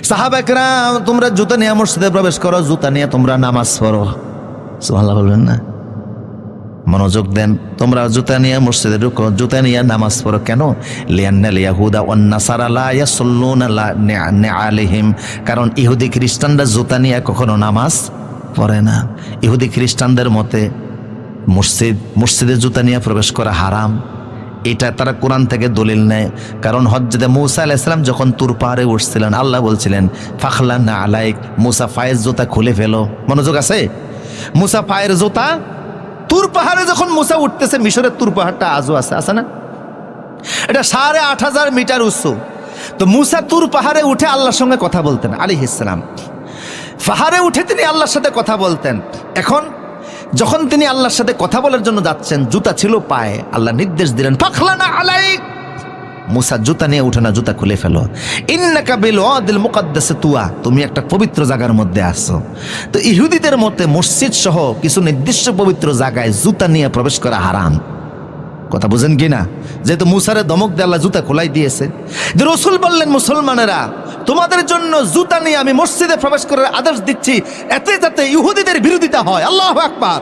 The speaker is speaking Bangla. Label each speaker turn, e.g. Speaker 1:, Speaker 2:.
Speaker 1: সাহাবা একরাম তোমরা জুতা নিয়ে মসজিদে প্রবেশ করো, জুতা নিয়ে তোমরা নামাজ পড়ো। সুবহানাল্লাহ বলবেন না? মনোযোগ দেন। তোমরা জুতা নিয়ে মসজিদে ঢুকো, জুতা নিয়ে নামাজ পড়ো। কেন? লিয়ান্নাল ইয়াহুদা ওয়ান নাসারা লা ইয়াসাল্লুনা আলাইহিম, কারণ ইহুদি খ্রিস্টানরা জুতা নিয়ে কখনো নামাজ পড়ে না। ইহুদি খ্রিস্টানদের মতে মসজিদে জুতা নিয়ে প্রবেশ করা হারাম। এটা তারা কোরআন থেকে দলিল নেয়। কারণ হযরত মূসা আলাইহিস সালাম যখন তুর পাহাড়ে উঠছিলেন, আল্লাহ বলছিলেন ফাখলানা আলাইক, মূসা পায়ের জুতা খুলে ফেলো। মনোযোগ আছে? মূসা পায়ের জুতা, তুর পাহাড়ে যখন মূসা উঠতেছে, মিশরের তুর পাহাড়টা আজও আছে না? এটা ৮৫০০ মিটার উঁচু। তো মূসা তুর পাহাড়ে উঠে আল্লাহর সঙ্গে কথা বলতেন আলাইহিস সালাম। পাহাড়ে উঠে তিনি আল্লাহর সাথে কথা বলতেন। এখন যখন তিনি আল্লাহর সাথে কথা বলার জন্য যাচ্ছেন, জুতা ছিল পায়ে, আল্লাহ নির্দেশ দিলেন ফাখলানা আলাইক, মূসা জুতা নিয়ে উঠে না, জুতা খুলে ফেলো। ইন্নাকা বিল ওয়াদিল মুকাদ্দাস তুয়া, তুমি একটা পবিত্র জায়গার মধ্যে আসছো। তো ইহুদিদের মতে মসজিদ সহ কিছু নির্দিষ্ট পবিত্র জায়গায় জুতা নিয়ে প্রবেশ করা হারাম। কথা বুঝেন কিনা? যেহেতু মূসারে ধমক দিয়ে আল্লাহ জুতা খোলাই দিয়েছে, যে রাসূল বললেন মুসলমানেরা তোমাদের জন্য জুতা নিয়ে আমি মসজিদে প্রবেশ করার আদেশ দিচ্ছি, এতে যাতে ইহুদিদের বিরোধিতা হয়। আল্লাহু আকবার।